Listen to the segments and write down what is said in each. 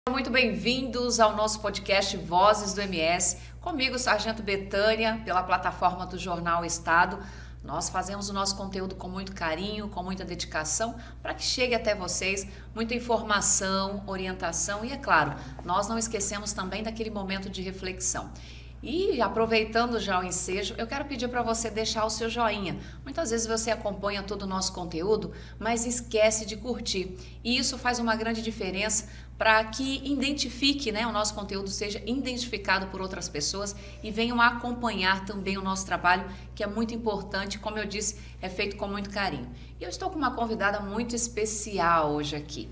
Muito bem-vindos ao nosso podcast Vozes do MS. Comigo, Sargento Betânia, pela plataforma do Jornal Estado. Nós fazemos o nosso conteúdo com muito carinho, com muita dedicação, para que chegue até vocês muita informação, orientação e, é claro, nós não esquecemos também daquele momento de reflexão. E aproveitando já o ensejo, eu quero pedir para você deixar o seu joinha. Muitas vezes você acompanha todo o nosso conteúdo, mas esquece de curtir. E isso faz uma grande diferença para que identifique, o nosso conteúdo seja identificado por outras pessoas e venham acompanhar também o nosso trabalho, que é muito importante, como eu disse, é feito com muito carinho. E eu estou com uma convidada muito especial hoje aqui,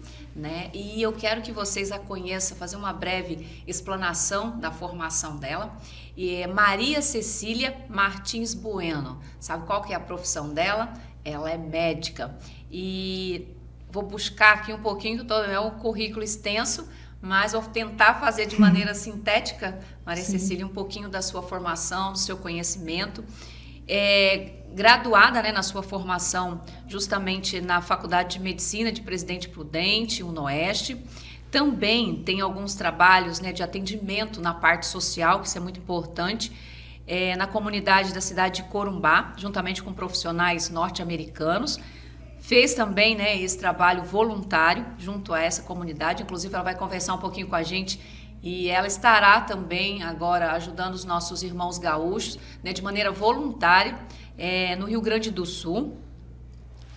E eu quero que vocês a conheçam, fazer uma breve explanação da formação dela. E é Maria Cecília Martins Bueno. Sabe qual que é a profissão dela? Ela é médica. E vou buscar aqui um pouquinho, é um currículo extenso, mas vou tentar fazer de maneira sintética, Maria Cecília, um pouquinho da sua formação, do seu conhecimento. Graduada na sua formação justamente na Faculdade de Medicina de Presidente Prudente, UNOeste. Também tem alguns trabalhos de atendimento na parte social, que isso é muito importante, na comunidade da cidade de Corumbá, juntamente com profissionais norte-americanos. Fez também esse trabalho voluntário junto a essa comunidade, inclusive ela vai conversar um pouquinho com a gente e ela estará também agora ajudando os nossos irmãos gaúchos de maneira voluntária no Rio Grande do Sul.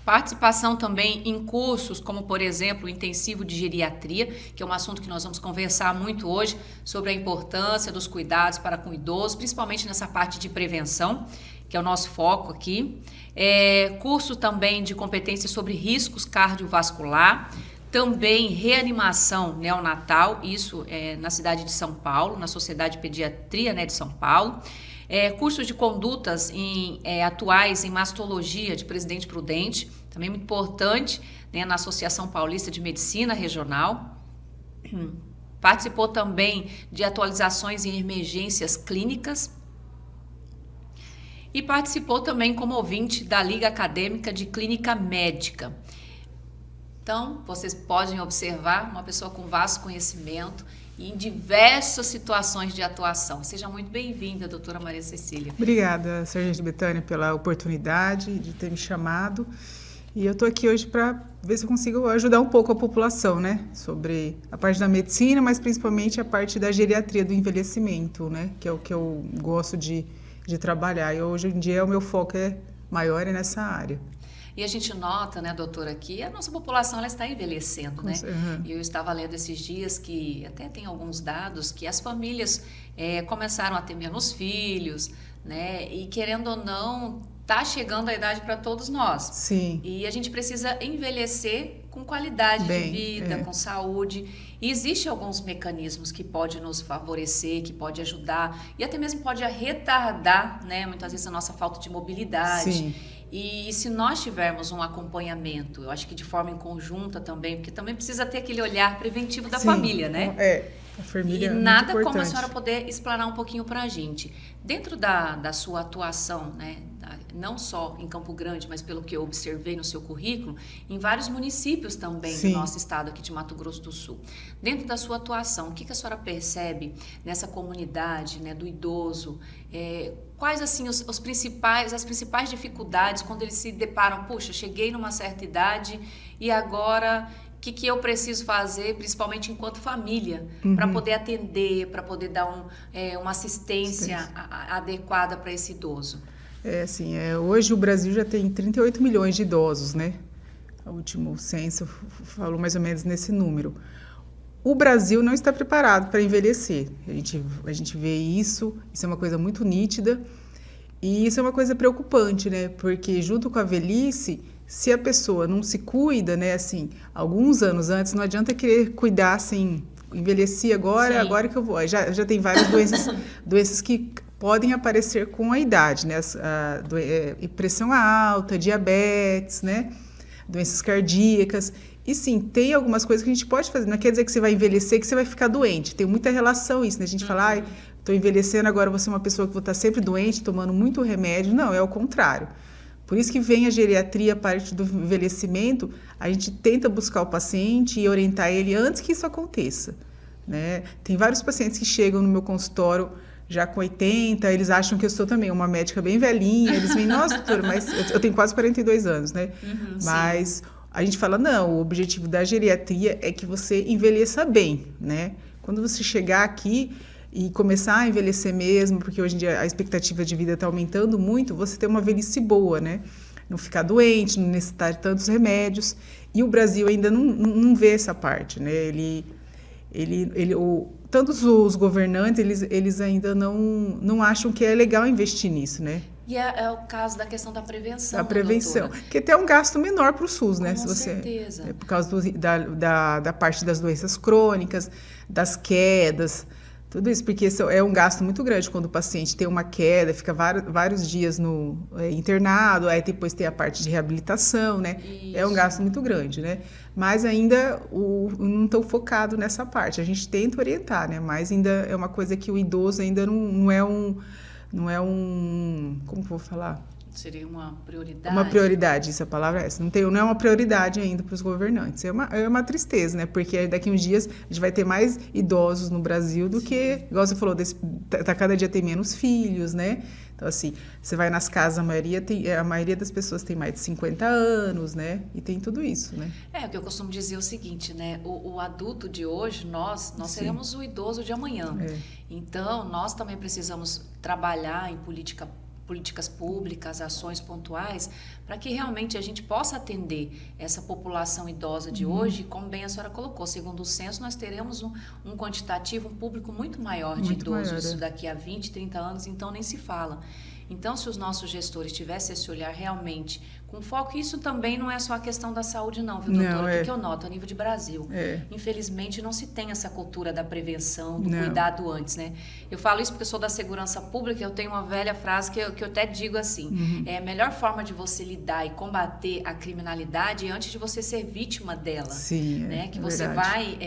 Participação também em cursos como, por exemplo, o intensivo de geriatria, que é um assunto que nós vamos conversar muito hoje sobre a importância dos cuidados para com idosos, principalmente nessa parte de prevenção, que é o nosso foco aqui. Curso também de competências sobre riscos cardiovascular, também reanimação neonatal, isso na cidade de São Paulo, na Sociedade de Pediatria de São Paulo. Cursos de condutas atuais em mastologia de Presidente Prudente, também muito importante, na Associação Paulista de Medicina Regional. Participou também de atualizações em emergências clínicas. E participou também como ouvinte da Liga Acadêmica de Clínica Médica. Então, vocês podem observar uma pessoa com vasto conhecimento e em diversas situações de atuação. Seja muito bem-vinda, doutora Maria Cecília. Obrigada, Sargento Betânia, pela oportunidade de ter me chamado. E eu estou aqui hoje para ver se eu consigo ajudar um pouco a população, sobre a parte da medicina, mas principalmente a parte da geriatria do envelhecimento, que é o que eu gosto de trabalhar. E hoje em dia o meu foco maior nessa área. E a gente nota, doutora, que a nossa população ela está envelhecendo, E eu estava lendo esses dias que até tem alguns dados que as famílias começaram a ter menos filhos, E querendo ou não, está chegando a idade para todos nós. Sim. E a gente precisa envelhecer com qualidade de vida, com saúde. E existem alguns mecanismos que podem nos favorecer, que podem ajudar e até mesmo pode retardar, muitas vezes a nossa falta de mobilidade. Sim. E se nós tivermos um acompanhamento, eu acho que de forma em conjunta também, porque também precisa ter aquele olhar preventivo da família, A família e é nada muito como a importante. senhora poder explanar um pouquinho para a gente. Dentro da sua atuação, não só em Campo Grande, mas pelo que eu observei no seu currículo, em vários municípios também do nosso estado aqui de Mato Grosso do Sul. Dentro da sua atuação, o que a senhora percebe nessa comunidade do idoso? Quais assim as principais dificuldades quando eles se deparam, puxa, cheguei numa certa idade e agora o que eu preciso fazer, principalmente enquanto família, para poder atender, para poder dar uma assistência adequada para esse idoso? Hoje o Brasil já tem 38 milhões de idosos, O último censo falou mais ou menos nesse número. O Brasil não está preparado para envelhecer. A gente vê isso é uma coisa muito nítida e isso é uma coisa preocupante, Porque junto com a velhice, se a pessoa não se cuida, alguns anos antes, não adianta querer cuidar assim, envelheci agora que eu vou. Já tem várias doenças que podem aparecer com a idade, pressão alta, diabetes, doenças cardíacas. E sim, tem algumas coisas que a gente pode fazer. Não quer dizer que você vai envelhecer, que você vai ficar doente. Tem muita relação isso, A gente fala, estou envelhecendo, agora vou ser uma pessoa que vou estar sempre doente, tomando muito remédio. Não, é o contrário. Por isso que vem a geriatria, a parte do envelhecimento, a gente tenta buscar o paciente e orientar ele antes que isso aconteça. né? Tem vários pacientes que chegam no meu consultório já com 80, eles acham que eu sou também uma médica bem velhinha, eles vêm, nossa, doutora, mas eu tenho quase 42 anos, né? Mas sim, a gente fala, não, o objetivo da geriatria é que você envelheça bem, né? Quando você chegar aqui e começar a envelhecer mesmo, porque hoje em dia a expectativa de vida está aumentando muito, você ter uma velhice boa, né? Não ficar doente, não necessitar de tantos remédios. E o Brasil ainda não vê essa parte, né? Tantos os governantes, eles ainda não acham que é legal investir nisso, né? E é o caso da questão da prevenção. Da prevenção, que até é um gasto menor para o SUS, né? Com certeza. Por causa da parte das doenças crônicas, das quedas, tudo isso, porque isso é um gasto muito grande quando o paciente tem uma queda, fica vários dias internado, aí depois tem a parte de reabilitação, né? Isso. É um gasto muito grande, né? Mas ainda não estão focados nessa parte. A gente tenta orientar, né? Mas ainda é uma coisa que o idoso ainda não é um... Como que eu vou falar? Seria uma prioridade? Uma prioridade, isso, a palavra é essa. Não é uma prioridade ainda para os governantes. É uma tristeza, né? Porque daqui a uns dias a gente vai ter mais idosos no Brasil do que, igual você falou, cada dia tem menos filhos, né? Então, assim, você vai nas casas, a maioria das pessoas tem mais de 50 anos, né? E tem tudo isso, né? O que eu costumo dizer é o seguinte, né? O adulto de hoje, nós seremos o idoso de amanhã. Então, nós também precisamos trabalhar em políticas públicas, ações pontuais, para que realmente a gente possa atender essa população idosa de hoje, como bem a senhora colocou, segundo o censo, nós teremos um quantitativo, um público muito maior de idosos daqui a 20, 30 anos, então nem se fala. Então, se os nossos gestores tivessem esse olhar realmente com foco, isso também não é só a questão da saúde não, viu, doutora? O que eu noto a nível de Brasil? Infelizmente, não se tem essa cultura da prevenção, do cuidado antes, né? Eu falo isso porque eu sou da segurança pública, eu tenho uma velha frase que eu até digo assim, é a melhor forma de você lidar e combater a criminalidade é antes de você ser vítima dela. Sim, né? Que você vai,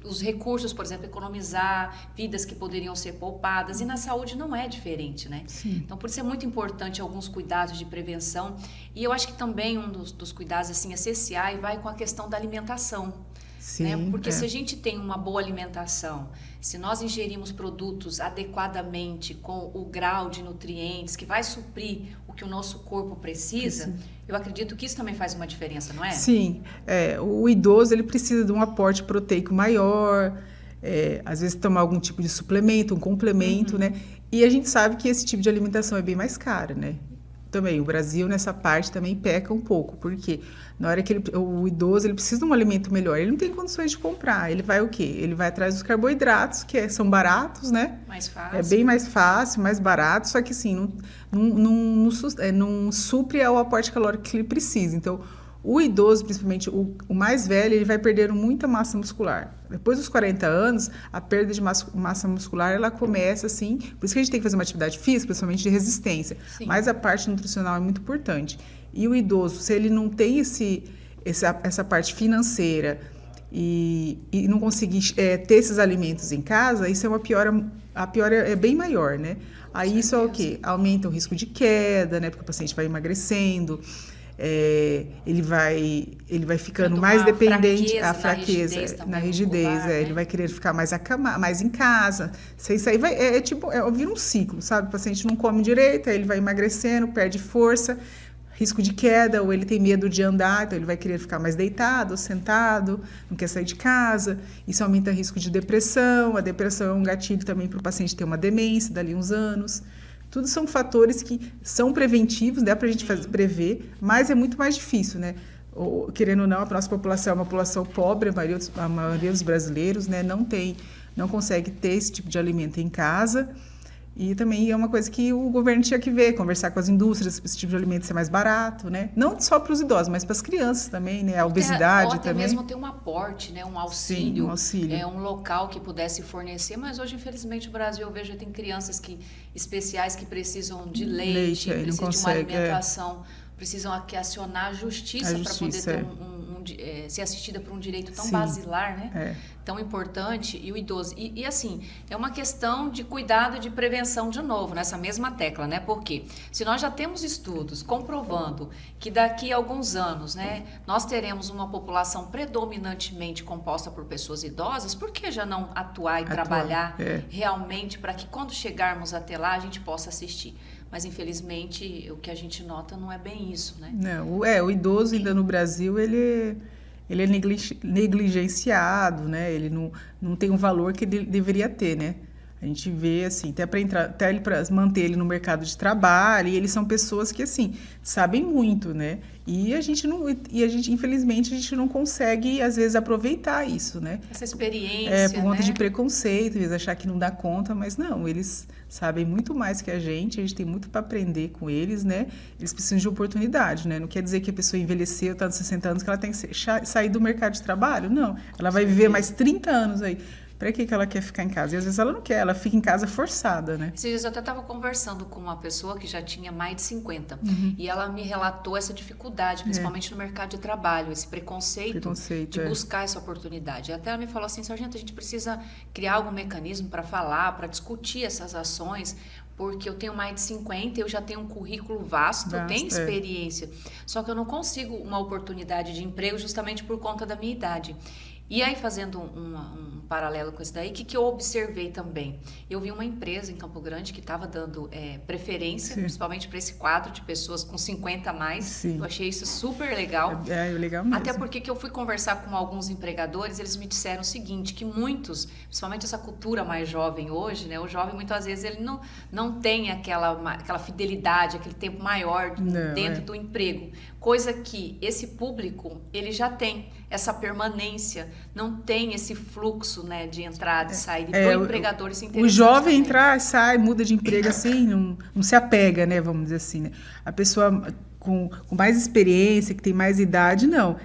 os recursos, por exemplo, economizar, vidas que poderiam ser poupadas, e na saúde não é diferente, né? Sim. Então, por isso é muito importante alguns cuidados de prevenção. E eu acho que também um dos cuidados assim, essenciais vai com a questão da alimentação. Sim, né? Porque se a gente tem uma boa alimentação, se nós ingerimos produtos adequadamente, com o grau de nutrientes que vai suprir o que o nosso corpo precisa, eu acredito que isso também faz uma diferença, não é? Sim. O idoso ele precisa de um aporte proteico maior, às vezes tomar algum tipo de suplemento, um complemento, né? E a gente sabe que esse tipo de alimentação é bem mais cara, né? Também, o Brasil nessa parte também peca um pouco, porque na hora que o idoso ele precisa de um alimento melhor, ele não tem condições de comprar, ele vai o quê? Ele vai atrás dos carboidratos, que são baratos, né? Mais fácil. É bem mais fácil, mais barato, só que assim, não supre ao aporte calórico que ele precisa. Então, o idoso, principalmente o mais velho, ele vai perdendo muita massa muscular. Depois dos 40 anos, a perda de massa muscular, ela começa assim, por isso que a gente tem que fazer uma atividade física, principalmente de resistência. Sim. Mas a parte nutricional é muito importante. E o idoso, se ele não tem essa parte financeira e não conseguir ter esses alimentos em casa, isso é a piora é bem maior, né? Aí isso é o quê? Aumenta o risco de queda, né? Porque o paciente vai emagrecendo. Ele vai ficando mais dependente, a fraqueza na rigidez, né? Ele vai querer ficar mais em casa. Isso aí vira um ciclo, sabe? O paciente não come direito, aí ele vai emagrecendo, perde força, risco de queda, ou ele tem medo de andar, então ele vai querer ficar mais deitado, sentado, não quer sair de casa. Isso aumenta o risco de depressão. A depressão é um gatilho também para o paciente ter uma demência dali uns anos. Tudo são fatores que são preventivos, dá para a gente prever, mas é muito mais difícil, né? Querendo ou não, a nossa população é uma população pobre, a maioria dos brasileiros, né, não consegue ter esse tipo de alimento em casa. E também é uma coisa que o governo tinha que ver, conversar com as indústrias, esse tipo de alimento ser mais barato, né? Não só para os idosos, mas para as crianças também, né? A obesidade ou até também. mesmo ter um aporte, né? Um auxílio. Sim, um auxílio. Um local que pudesse fornecer, mas hoje, infelizmente, o Brasil, eu vejo, tem crianças especiais que precisam de leite precisam de uma alimentação, precisam acionar a justiça para poder ter um ser assistida por um direito tão Sim. basilar, né? Tão importante, e o idoso. E assim, é uma questão de cuidado e de prevenção de novo, nessa mesma tecla, né? Porque se nós já temos estudos comprovando que daqui a alguns anos, né, nós teremos uma população predominantemente composta por pessoas idosas, por que já não atuar e trabalhar realmente para que quando chegarmos até lá a gente possa assistir? Mas, infelizmente, o que a gente nota não é bem isso, né? Não, o idoso ainda no Brasil, ele é negligenciado, né? Ele não tem o valor que ele deveria ter, né? A gente vê, assim, até para manter ele no mercado de trabalho, e eles são pessoas que, assim, sabem muito, né? E a gente, infelizmente, a gente não consegue, às vezes, aproveitar isso, né? Essa experiência, por conta né? de preconceito, às vezes achar que não dá conta, mas não, eles sabem muito mais que a gente tem muito para aprender com eles, né? Eles precisam de oportunidade, né? Não quer dizer que a pessoa envelheceu, está nos 60 anos, que ela tem que sair do mercado de trabalho, não. Ela vai viver mais 30 anos aí. Para que ela quer ficar em casa? E às vezes ela não quer, ela fica em casa forçada, né? Esses dias eu até estava conversando com uma pessoa que já tinha mais de 50 e ela me relatou essa dificuldade, principalmente no mercado de trabalho, esse preconceito de buscar essa oportunidade. E até ela me falou assim, sargento, a gente precisa criar algum mecanismo para falar, para discutir essas ações, porque eu tenho mais de 50, eu já tenho um currículo vasto, tenho experiência, só que eu não consigo uma oportunidade de emprego justamente por conta da minha idade. E aí, fazendo um paralelo com isso daí, o que eu observei também? Eu vi uma empresa em Campo Grande que estava dando preferência, principalmente para esse quadro de pessoas com 50 a mais. Sim. Eu achei isso super legal. É legal mesmo. Até porque que eu fui conversar com alguns empregadores, eles me disseram o seguinte, que muitos, principalmente essa cultura mais jovem hoje, né? O jovem, muitas vezes, ele não tem aquela fidelidade, aquele tempo maior dentro do emprego. Coisa que esse público, ele já tem essa permanência, não tem esse fluxo, né, de entrada e saída, e do empregador se interessa. O jovem entra, sai, muda de emprego assim, não se apega, né, vamos dizer assim, né? A pessoa com mais experiência, que tem mais idade, não.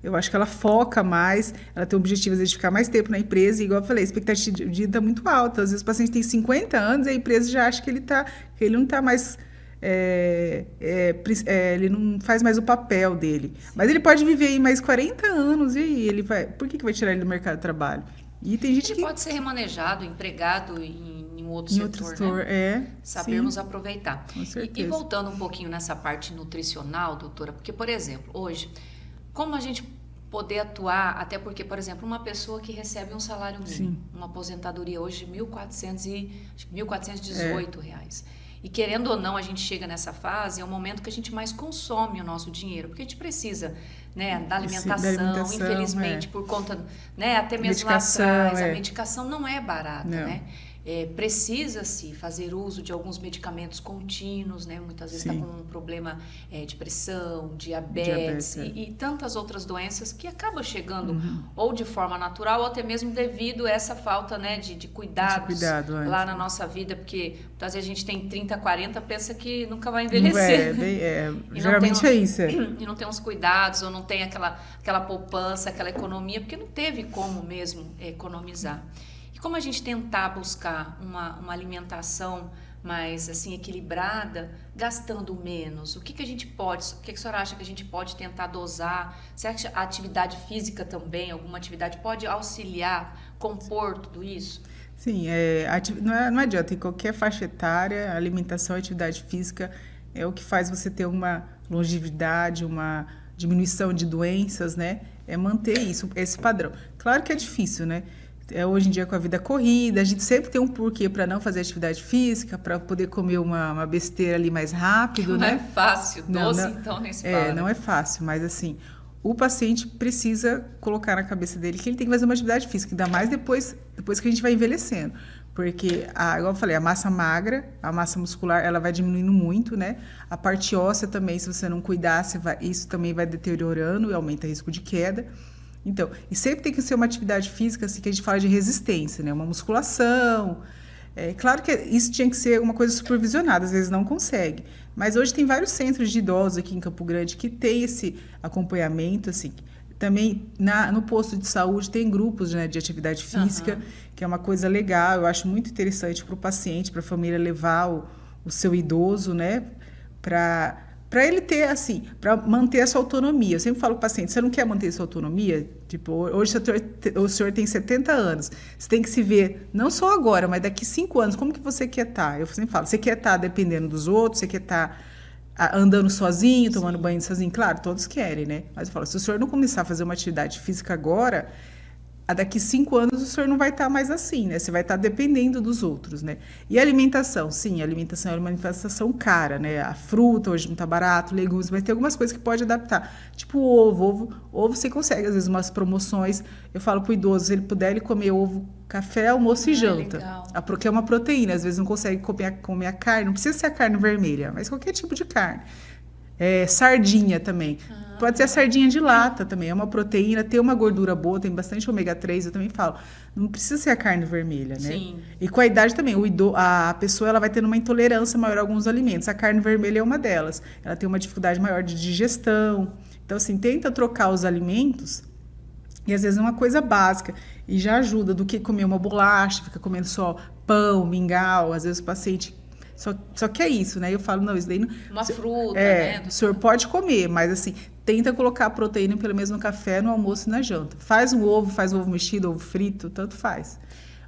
Eu acho que ela foca mais, ela tem o objetivo de ficar mais tempo na empresa, e igual eu falei, a expectativa de vida está muito alta. Às vezes o paciente tem 50 anos e a empresa já acha que ele não está mais... ele não faz mais o papel dele. Sim. Mas ele pode viver aí mais 40 anos e aí ele vai... Por que vai tirar ele do mercado de trabalho? E tem gente ele pode ser remanejado, empregado em um outro setor, né? Sabermos aproveitar. Com certeza. E voltando um pouquinho nessa parte nutricional, doutora, porque, por exemplo, hoje, como a gente poder atuar, até porque, por exemplo, uma pessoa que recebe um salário mínimo, uma aposentadoria hoje de R$1.418, e querendo ou não, a gente chega nessa fase, é o momento que a gente mais consome o nosso dinheiro, porque a gente precisa, né, da alimentação, infelizmente, por conta, né, até mesmo lá atrás, a medicação não é barata, né? Precisa-se fazer uso de alguns medicamentos contínuos, né? Muitas vezes está com um problema de pressão, diabetes e tantas outras doenças que acabam chegando ou de forma natural ou até mesmo devido a essa falta, né, de cuidados lá na nossa vida, porque muitas vezes a gente tem 30, 40, pensa que nunca vai envelhecer. Geralmente é isso. E não tem os cuidados, ou não tem aquela poupança, aquela economia, porque não teve como mesmo economizar. E como a gente tentar buscar uma alimentação mais assim equilibrada, gastando menos? O que a gente pode, o que a senhora acha que a gente pode tentar dosar? Você acha que a atividade física também, alguma atividade pode auxiliar, compor tudo isso? Sim, não adianta, em qualquer faixa etária, alimentação e atividade física é o que faz você ter uma longevidade, uma diminuição de doenças, né? É manter esse padrão. Claro que é difícil, né? Hoje em dia, com a vida corrida, a gente sempre tem um porquê para não fazer atividade física, para poder comer uma besteira ali mais rápido, não né? Não é fácil, doce então nem se fala. Não é fácil, mas assim, o paciente precisa colocar na cabeça dele que ele tem que fazer uma atividade física, ainda mais depois que a gente vai envelhecendo. Porque, igual eu falei, a massa magra, a massa muscular, ela vai diminuindo muito, né? A parte óssea também, se você não cuidar, isso também vai deteriorando e aumenta o risco de queda. Então, e sempre tem que ser uma atividade física, assim, que a gente fala de resistência, né? Uma musculação. Claro que isso tinha que ser uma coisa supervisionada, às vezes não consegue. Mas hoje tem vários centros de idosos aqui em Campo Grande que tem esse acompanhamento, assim. Também no posto de saúde tem grupos, né, de atividade física, que é uma coisa legal. Eu acho muito interessante para o paciente, para a família levar o seu idoso, né, para para ele ter, assim, para manter essa autonomia. Eu sempre falo para o paciente, você não quer manter essa autonomia? Tipo, hoje o senhor tem 70 anos, você tem que se ver, não só agora, mas daqui 5 anos, como que você quer estar? Eu sempre falo, você quer estar dependendo dos outros, você quer estar andando sozinho, tomando banho sozinho? Claro, todos querem, né? Mas eu falo, se o senhor não começar a fazer uma atividade física agora, daqui 5 anos o senhor não vai estar mais assim, né? Você vai estar dependendo dos outros, né? E a alimentação? Sim, a alimentação é uma alimentação cara, né? A fruta hoje não está barato, legumes, mas tem algumas coisas que pode adaptar. Tipo ovo você consegue, às vezes, umas promoções. Eu falo pro idoso, se ele puder, ele comer ovo, café, almoço e janta. Porque é uma proteína, às vezes não consegue comer a carne, não precisa ser a carne vermelha, mas qualquer tipo de carne. Sardinha também. Pode ser a sardinha de lata também, é uma proteína, tem uma gordura boa, tem bastante ômega 3, eu também falo. Não precisa ser a carne vermelha, né? Sim. E com a idade também, a pessoa ela vai tendo uma intolerância maior a alguns alimentos. A carne vermelha é uma delas. Ela tem uma dificuldade maior de digestão. Então, assim, tenta trocar os alimentos, e às vezes é uma coisa básica, e já ajuda do que comer uma bolacha, fica comendo só pão, mingau, às vezes o paciente... Só que é isso, né? Eu falo, não, isso daí... Uma fruta, né? O senhor pode comer, mas assim, tenta colocar a proteína pelo menos no café, no almoço e na janta. Faz ovo mexido, ovo frito, tanto faz.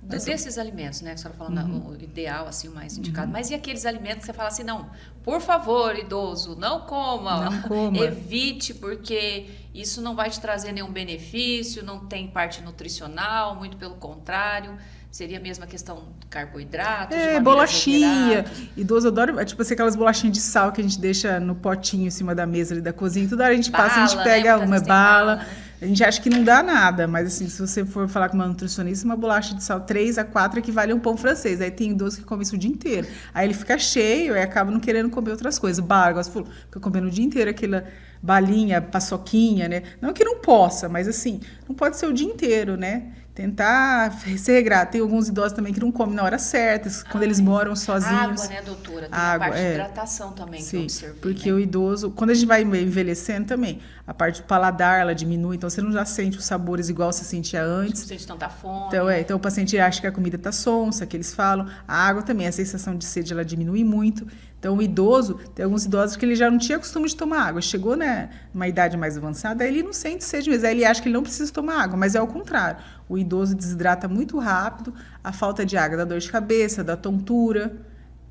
Desses alimentos, né, que a senhora falou, o ideal, assim, o mais indicado. Mas e aqueles alimentos que você fala assim, não, por favor, idoso, não coma. Não coma. Evite, porque isso não vai te trazer nenhum benefício, não tem parte nutricional, muito pelo contrário. Seria mesmo a questão do carboidrato, bolachinha. Idoso adora, tipo assim, aquelas bolachinhas de sal que a gente deixa no potinho em cima da mesa ali da cozinha. Toda hora a gente passa, a gente pega uma bala. Né? A gente acha que não dá nada, mas assim, se você for falar com uma nutricionista, uma bolacha de sal 3 a 4 equivale a um pão francês. Aí tem idoso que come isso o dia inteiro. Aí ele fica cheio e acaba não querendo comer outras coisas. Bala, fica comendo o dia inteiro aquela balinha, paçoquinha, né? Não que não possa, mas assim, não pode ser o dia inteiro, né? Tentar se regrar. Tem alguns idosos também que não comem na hora certa, quando eles moram sozinhos. Água, né, doutora? Tem a parte de hidratação também que eu observei. Porque né? o idoso, quando a gente vai envelhecendo também, a parte do paladar, ela diminui, então você não já sente os sabores igual você sentia antes. Não sente tanta fome. Então o paciente acha que a comida está sonsa, que eles falam. A água também, a sensação de sede, ela diminui muito. Então, o idoso, tem alguns idosos que ele já não tinha costume de tomar água. Chegou, né, numa idade mais avançada, aí ele não sente sede mesmo. Aí ele acha que ele não precisa tomar água, mas é ao contrário. O idoso desidrata muito rápido, a falta de água dá dor de cabeça, dá tontura,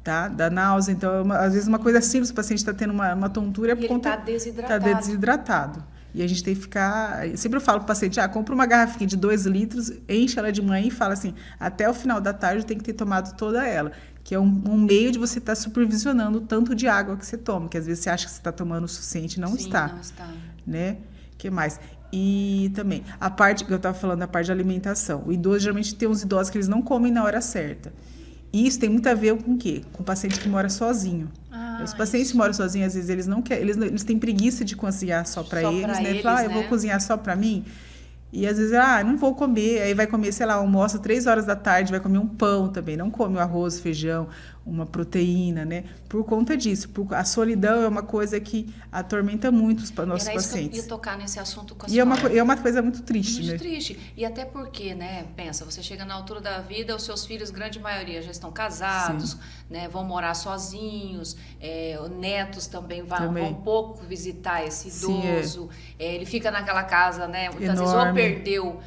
tá? Dá náusea. Então, às vezes, uma coisa simples, o paciente está tendo uma tontura... E ele está desidratado. Está desidratado. E a gente tem que ficar... Sempre eu falo para o paciente, compra uma garrafinha de 2 litros, enche ela de manhã e fala assim, até o final da tarde tem que ter tomado toda ela. Que é um meio de você estar supervisionando o tanto de água que você toma, que às vezes você acha que você está tomando o suficiente e não está. Não está. Né? O que mais? E também, a parte que eu estava falando, a parte de alimentação. O idoso, geralmente, tem uns idosos que eles não comem na hora certa. E isso tem muito a ver com o quê? Com o paciente que mora sozinho. Os pacientes que moram sozinhos, às vezes, eles não querem, eles têm preguiça de cozinhar só para eles, né? Falam, eu vou cozinhar só para mim. E às vezes, não vou comer. Aí vai comer, sei lá, almoça 3 horas da tarde, vai comer um pão também. Não come o arroz, feijão, uma proteína, né? Por conta disso. A solidão é uma coisa que atormenta muito os nossos pacientes. Era isso que eu ia tocar nesse assunto com a senhora. E é uma coisa muito triste, muito triste. E até porque, né, pensa, você chega na altura da vida, os seus filhos, grande maioria, já estão casados, né, vão morar sozinhos, netos também vão pouco visitar esse idoso. Ele fica naquela casa, né, muitas vezes ou perdeu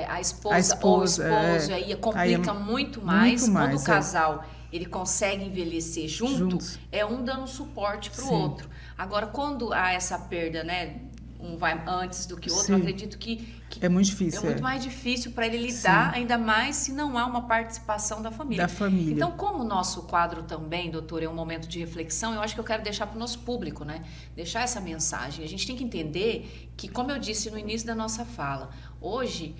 a esposa ou o esposo, aí complica muito mais. Quando o casal ele consegue envelhecer juntos, é um dando suporte para o outro. Agora, quando há essa perda, né, um vai antes do que o outro, eu acredito que é muito difícil. É muito mais difícil para ele lidar, ainda mais se não há uma participação da família. Então, como o nosso quadro também, doutor, é um momento de reflexão, eu acho que eu quero deixar para o nosso público, né? Deixar essa mensagem. A gente tem que entender que, como eu disse no início da nossa fala, hoje,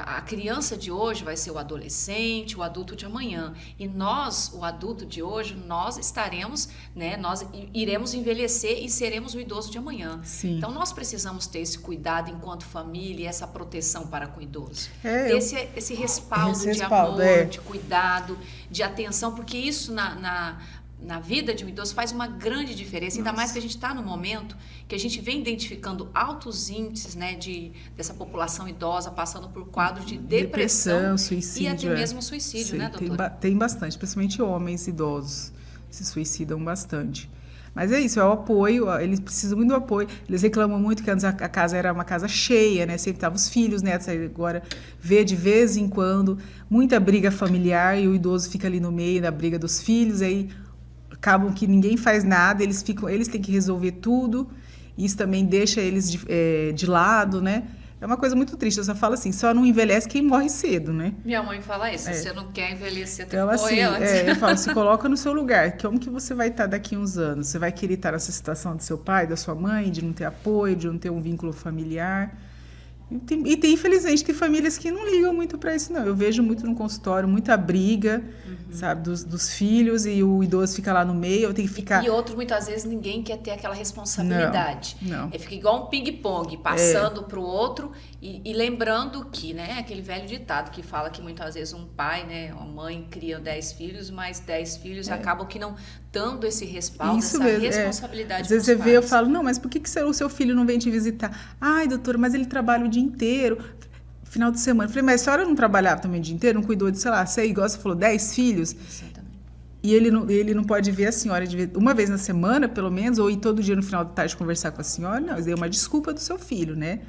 a criança de hoje vai ser o adolescente, o adulto de amanhã. E nós, o adulto de hoje, nós estaremos, né? Nós iremos envelhecer e seremos o idoso de amanhã. Sim. Então, nós precisamos ter esse cuidado enquanto família, essa proteção para com o idoso. Esse respaldo de amor, de cuidado, de atenção, porque isso na vida de um idoso faz uma grande diferença, ainda mais que a gente está no momento que a gente vem identificando altos índices, né, dessa população idosa passando por quadros de depressão suicídio, e até mesmo suicídio, né, doutora? Tem bastante, principalmente homens idosos se suicidam bastante. Mas é isso, é o apoio, eles precisam muito do apoio. Eles reclamam muito que antes a casa era uma casa cheia, né? Sempre estavam os filhos, netos, aí agora vê de vez em quando muita briga familiar e o idoso fica ali no meio da briga dos filhos, aí acabam que ninguém faz nada, eles têm que resolver tudo, isso também deixa eles de lado, né? É uma coisa muito triste, eu só falo assim, só não envelhece quem morre cedo, né? Minha mãe fala isso, você não quer envelhecer, tem Então, que morrer assim, antes. eu falo, se coloca no seu lugar, como que você vai estar daqui a uns anos? Você vai querer estar nessa situação do seu pai, da sua mãe, de não ter apoio, de não ter um vínculo familiar? Infelizmente, tem famílias que não ligam muito para isso, não. Eu vejo muito no consultório, muita briga, sabe, dos filhos, e o idoso fica lá no meio, eu tenho que ficar... E outros, muitas vezes, ninguém quer ter aquela responsabilidade. Não. Fica igual um ping-pong, passando para o outro e lembrando que, né, aquele velho ditado que fala que muitas vezes um pai, né, uma mãe cria 10 filhos, mas 10 filhos acabam que não dando esse respaldo, Isso essa mesmo, responsabilidade. Às vezes você vê, eu falo, não, mas por que o seu filho não vem te visitar? Ai, doutora, mas ele trabalha o dia inteiro, final de semana. Eu falei, mas a senhora não trabalhava também o dia inteiro? Não cuidou de, sei lá, você igual você falou, 10 filhos? Exatamente. E ele não pode ver a senhora uma vez na semana, pelo menos, ou ir todo dia no final da tarde conversar com a senhora? Não, isso é uma desculpa do seu filho, né?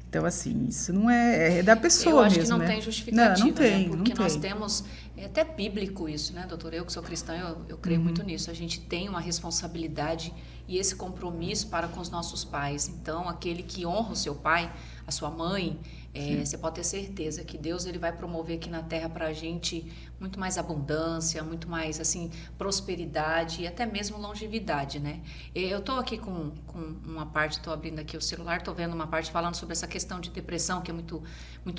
Então, assim, isso não é da pessoa mesmo, né? Eu acho que não tem justificativa, não tem, né? Porque não nós tem. temos, é até bíblico isso, né, doutora? Eu que sou cristã, eu creio muito nisso. A gente tem uma responsabilidade e esse compromisso para com os nossos pais. Então, aquele que honra o seu pai, a sua mãe, você pode ter certeza que Deus ele vai promover aqui na Terra para a gente muito mais abundância, muito mais assim prosperidade e até mesmo longevidade, né? Eu estou aqui com uma parte, estou abrindo aqui o celular, estou vendo uma parte falando sobre essa questão de depressão que é muito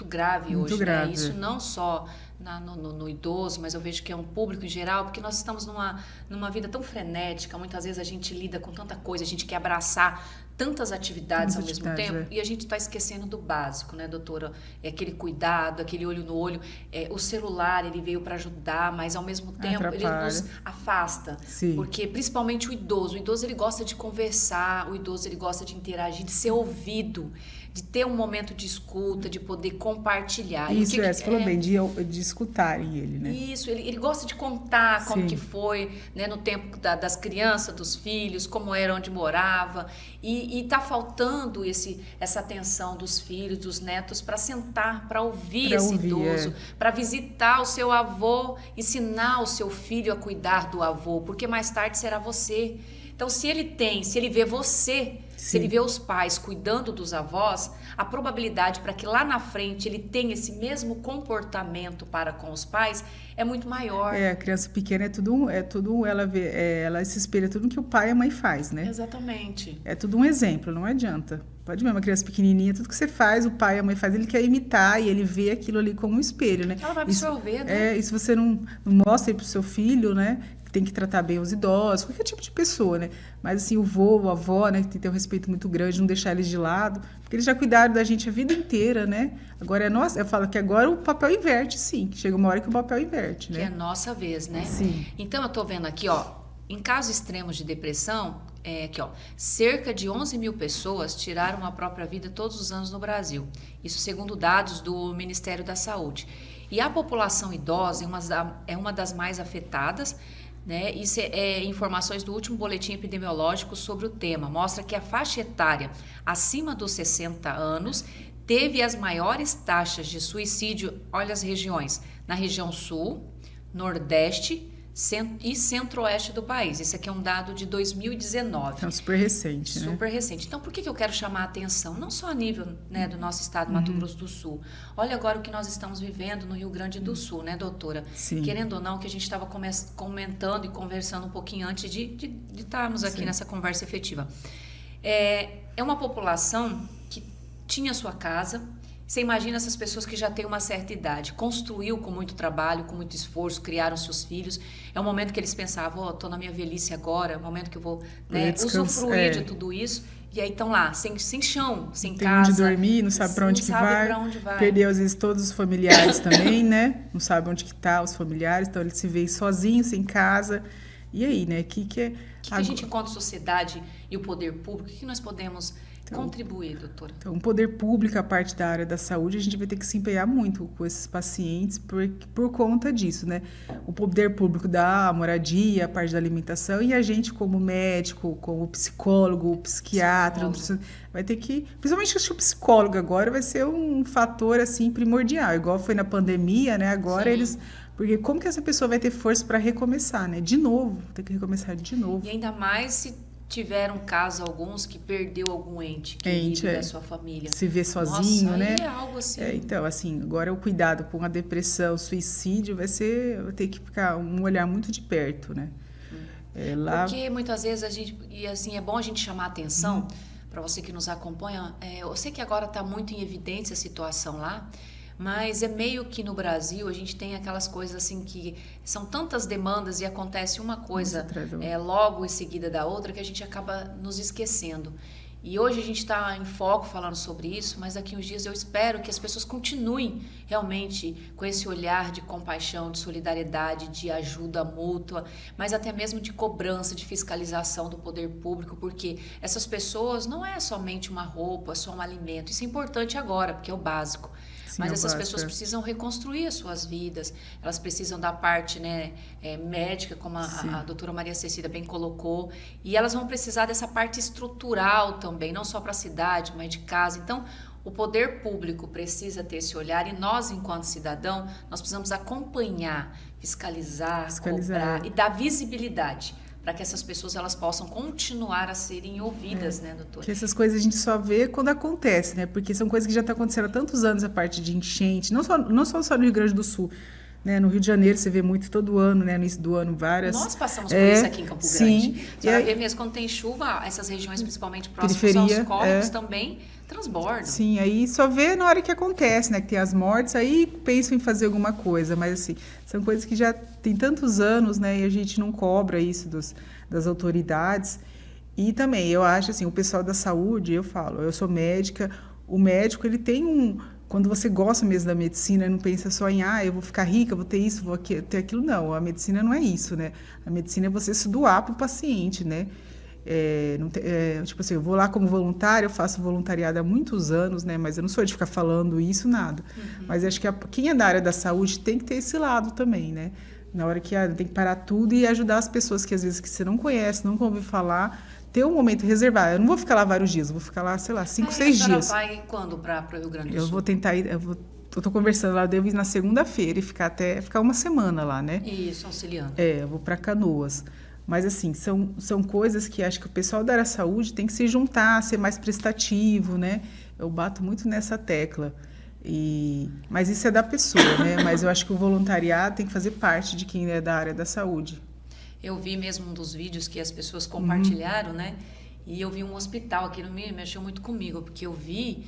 grave muito hoje, grave. né? Isso não só no idoso, mas eu vejo que é um público em geral, porque nós estamos numa vida tão frenética, muitas vezes a gente lida com tanta coisa, a gente quer abraçar tantas atividades ao mesmo tempo e a gente está esquecendo do básico, né, doutora? É aquele cuidado, aquele olho no olho. O celular, ele veio para ajudar, mas ao mesmo tempo ele nos afasta. Sim. Porque principalmente o idoso ele gosta de conversar, o idoso ele gosta de interagir, de ser ouvido, de ter um momento de escuta, de poder compartilhar. Isso, você falou bem, de escutarem ele, né? Isso, ele gosta de contar como que foi, né, no tempo das crianças, dos filhos, como era, onde morava. E tá faltando essa atenção dos filhos, dos netos, para sentar, para ouvir esse idoso, para visitar o seu avô, ensinar o seu filho a cuidar do avô, porque mais tarde será você. Então, se ele vê você, se ele vê os pais cuidando dos avós, a probabilidade para que lá na frente ele tenha esse mesmo comportamento para com os pais é muito maior. A criança pequena ela se espelha tudo que o pai e a mãe faz, né? Exatamente. É tudo um exemplo, não adianta. Pode ver uma criança pequenininha, tudo que você faz, o pai e a mãe faz, ele quer imitar e ele vê aquilo ali como um espelho, né? Ela vai absorver, né? E se você não mostra para o seu filho, né? Tem que tratar bem os idosos, qualquer tipo de pessoa, né? Mas assim, o vô, a avó, né? Que tem que ter um respeito muito grande, não deixar eles de lado, porque eles já cuidaram da gente a vida inteira, né? Agora é nossa, eu falo que agora o papel inverte, sim. Chega uma hora que o papel inverte, né? Que é nossa vez, né? Sim. Então, eu tô vendo aqui, ó, em casos extremos de depressão, aqui, ó, cerca de 11 mil pessoas tiraram a própria vida todos os anos no Brasil. Isso segundo dados do Ministério da Saúde. E a população idosa é uma das mais afetadas, né? Isso informações do último boletim epidemiológico sobre o tema. Mostra que a faixa etária acima dos 60 anos teve as maiores taxas de suicídio, olha as regiões, na região sul, nordeste e centro-oeste do país. Esse aqui é um dado de 2019. Então, super recente, né? Super recente. Então, por que eu quero chamar a atenção? Não só a nível, né, do nosso estado, Mato Grosso do Sul. Olha agora o que nós estamos vivendo no Rio Grande do Sul, né, doutora? Sim. Querendo ou não, que a gente estava comentando e conversando um pouquinho antes de estarmos aqui nessa conversa efetiva. É uma população que tinha sua casa. Você imagina essas pessoas que já têm uma certa idade, construiu com muito trabalho, com muito esforço, criaram seus filhos. É um momento que eles pensavam, estou na minha velhice agora, é um momento que eu vou, né, usufruir de tudo isso. E aí estão lá, sem chão, sem casa. Tem onde dormir, não sabe para onde que vai. Perdeu, às vezes, todos os familiares também, né? Não sabe onde que tá os familiares, então ele se vê sozinho, sem casa. E aí, né? O que a gente, enquanto sociedade e o poder público, o que nós podemos contribuir, doutora? Então, o poder público, a parte da área da saúde, a gente vai ter que se empenhar muito com esses pacientes por conta disso, né? O poder público dá a moradia, a parte da alimentação, e a gente, como médico, como psicólogo, psiquiatra, vai ter que... Principalmente acho que o psicólogo agora vai ser um fator, assim, primordial. Igual foi na pandemia, né? Agora eles... Porque como que essa pessoa vai ter força para recomeçar, né? De novo, ter que recomeçar de novo. E ainda mais se tiveram casos alguns que perdeu algum ente querido da sua família. Se vê sozinho, né? É algo assim. Então, assim, agora o cuidado com a depressão, suicídio, vai ter que ficar um olhar muito de perto, né? Porque muitas vezes a gente... E assim, é bom a gente chamar a atenção, para você que nos acompanha, eu sei que agora está muito em evidência a situação lá, mas é meio que no Brasil a gente tem aquelas coisas assim que são tantas demandas e acontece uma coisa logo em seguida da outra que a gente acaba nos esquecendo. E hoje a gente está em foco falando sobre isso, mas daqui uns dias eu espero que as pessoas continuem realmente com esse olhar de compaixão, de solidariedade, de ajuda mútua, mas até mesmo de cobrança, de fiscalização do poder público, porque essas pessoas não é somente uma roupa, só um alimento. Isso é importante agora, porque é o básico. Sim, mas essas pessoas precisam reconstruir as suas vidas, elas precisam da parte médica, como a doutora Maria Cecília bem colocou, e elas vão precisar dessa parte estrutural também, não só para a cidade, mas de casa. Então, o poder público precisa ter esse olhar e nós, enquanto cidadão, nós precisamos acompanhar, fiscalizar. Cobrar e dar visibilidade para que essas pessoas elas possam continuar a serem ouvidas, né, doutora? Que essas coisas a gente só vê quando acontece, né? Porque são coisas que já estão acontecendo há tantos anos, a parte de enchente, não só no Rio Grande do Sul, né? No Rio de Janeiro você vê muito todo ano, né? No início do ano, várias... Nós passamos por isso aqui em Campo Grande. Você vai ver mesmo quando tem chuva, essas regiões principalmente próximas aos córregos também transbordam. Sim, aí só vê na hora que acontece, né? Que tem as mortes, aí pensam em fazer alguma coisa, mas assim, são coisas que já tem tantos anos, né? E a gente não cobra isso das autoridades. E também, eu acho assim, o pessoal da saúde, eu falo, eu sou médica, o médico, ele tem quando você gosta mesmo da medicina, não pensa só em, eu vou ficar rica, vou ter isso, vou ter aquilo. Não, a medicina não é isso, né? A medicina é você se doar para o paciente, né? Tipo assim, eu vou lá como voluntária, eu faço voluntariado há muitos anos, né? Mas eu não sou de ficar falando isso, nada. Mas acho que quem é da área da saúde tem que ter esse lado também, né? Na hora que tem que parar tudo e ajudar as pessoas que às vezes que você não conhece, nunca ouviu falar, ter um momento reservado. Eu não vou ficar lá vários dias, eu vou ficar lá, sei lá, 5, 6 dias. Você vai quando para o Rio Grande do Sul? Eu vou tentar ir, eu tô conversando lá, devo ir na segunda-feira e ficar uma semana lá, né? Isso, auxiliando. Eu vou para Canoas. Mas, assim, são coisas que acho que o pessoal da área da saúde tem que se juntar, ser mais prestativo, né? Eu bato muito nessa tecla. Mas isso é da pessoa, né? Mas eu acho que o voluntariado tem que fazer parte de quem é da área da saúde. Eu vi mesmo um dos vídeos que as pessoas compartilharam, né? E eu vi um hospital aqui no meio, mexeu muito comigo, porque eu vi...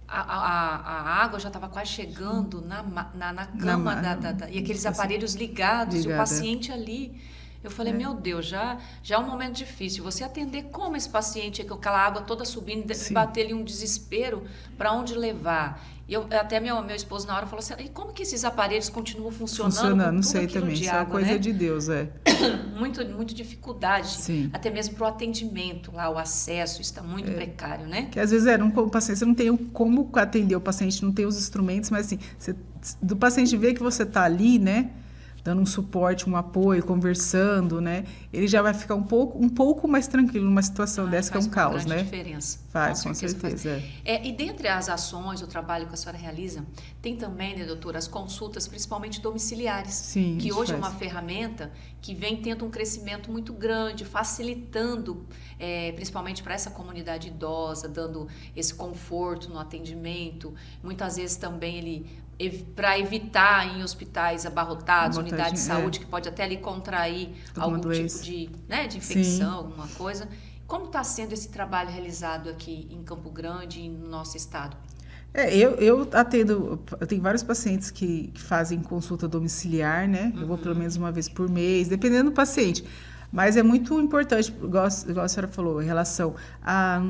A água já estava quase chegando na cama e aqueles aparelhos ligados, e o paciente ali... Eu falei, meu Deus, já é um momento difícil. Você atender como esse paciente, com aquela água toda subindo, bater ali um desespero, para onde levar? E até meu esposo na hora falou assim, e como que esses aparelhos continuam funcionando? Não sei também, isso é coisa de Deus, muito dificuldade, até mesmo para o atendimento, lá o acesso está muito precário, né? Que às vezes o paciente, você não tem como atender o paciente, não tem os instrumentos, mas assim, do paciente ver que você está ali, né? Dando um suporte, um apoio, conversando, né? Ele já vai ficar um pouco mais tranquilo numa situação dessa que é um caos, né? Faz diferença. Faz, com certeza. E dentre as ações, o trabalho que a senhora realiza, tem também, né, doutora, as consultas, principalmente domiciliares. Sim, que hoje é uma ferramenta que vem tendo um crescimento muito grande, facilitando, principalmente para essa comunidade idosa, dando esse conforto no atendimento. Muitas vezes também para evitar em hospitais abarrotados, unidade de saúde, que pode até ali contrair algum tipo de infecção, alguma coisa. Como está sendo esse trabalho realizado aqui em Campo Grande e no nosso estado? Eu tenho vários pacientes que fazem consulta domiciliar, né? Eu vou pelo menos uma vez por mês, dependendo do paciente. Mas é muito importante, igual a senhora falou, em relação a...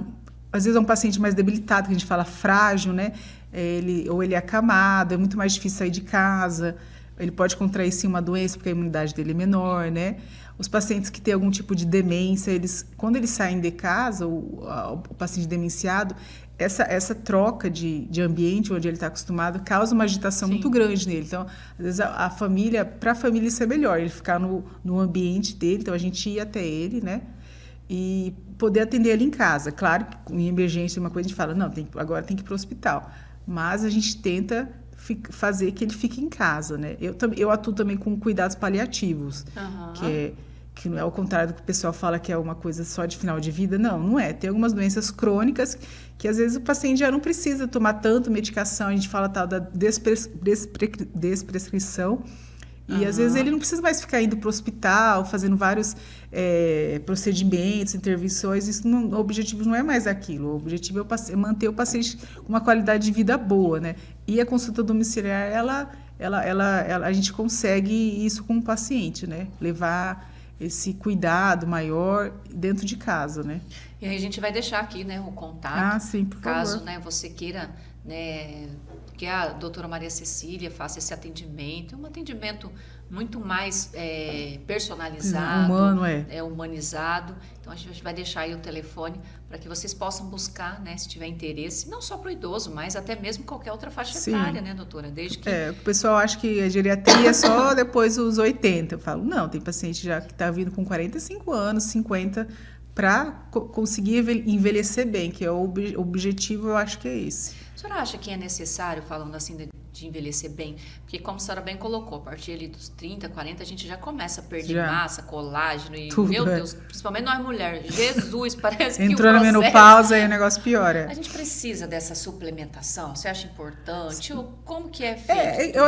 Às vezes é um paciente mais debilitado, que a gente fala frágil, né? Ele é acamado, é muito mais difícil sair de casa. ele pode contrair sim uma doença porque a imunidade dele é menor, né? Os pacientes que têm algum tipo de demência, quando eles saem de casa, o paciente demenciado, essa troca de ambiente onde ele está acostumado causa uma agitação muito grande nele. Então, às vezes, para a família isso é melhor, ele ficar no ambiente dele, então a gente ir até ele, né? E poder atender ele em casa. Claro que em emergência uma coisa a gente fala, não, agora tem que ir para o hospital. Mas a gente tenta fazer que ele fique em casa, né? Eu atuo também com cuidados paliativos, que não é ao contrário do que o pessoal fala que é uma coisa só de final de vida. Não é. Tem algumas doenças crônicas que às vezes o paciente já não precisa tomar tanto medicação, a gente fala tal da desprescrição, e às vezes ele não precisa mais ficar indo para o hospital, fazendo vários procedimentos, intervenções. O objetivo não é mais aquilo. O objetivo é manter o paciente com uma qualidade de vida boa, né? E a consulta domiciliar, a gente consegue isso com o paciente, né? Levar esse cuidado maior dentro de casa, né? E aí a gente vai deixar aqui, né, o contato. Sim, por caso, favor. né, você queira, né, que a doutora Maria Cecília faça esse atendimento. É um atendimento muito mais personalizado, humano, humanizado. Então, a gente vai deixar aí o telefone para que vocês possam buscar, né, se tiver interesse, não só para o idoso, mas até mesmo qualquer outra faixa etária, né, doutora? Desde que... O pessoal acha que a geriatria é só depois dos 80. Eu falo, não, tem paciente já que está vindo com 45 anos, 50, para conseguir envelhecer bem, que é o objetivo, eu acho que é esse. A senhora acha que é necessário, falando assim, de envelhecer bem? Porque, como a senhora bem colocou, a partir ali dos 30, 40, a gente já começa a perder massa, colágeno e, tudo, meu Deus, principalmente nós mulheres, Jesus, parece que entrou na menopausa e o negócio piora. A gente precisa dessa suplementação? Você acha importante? Ou como que é feito?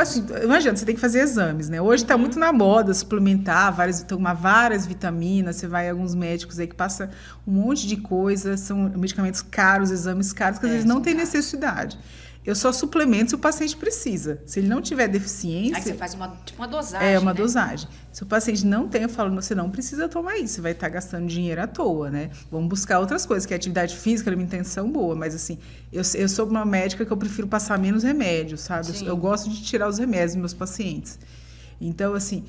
Não adianta, você tem que fazer exames, né? Hoje está muito na moda suplementar, tomar várias vitaminas, você vai a alguns médicos aí que passa um monte de coisa, são medicamentos caros, exames caros, que às vezes não tem necessidade. Eu só suplemento se o paciente precisa. Se ele não tiver deficiência... Aí você faz uma dosagem, uma dosagem. Se o paciente não tem, eu falo, você não precisa tomar isso, você vai estar gastando dinheiro à toa, né? Vamos buscar outras coisas, que é atividade física, alimentação boa, mas assim, eu sou uma médica que eu prefiro passar menos remédios, sabe? Eu gosto de tirar os remédios dos meus pacientes. Então, assim...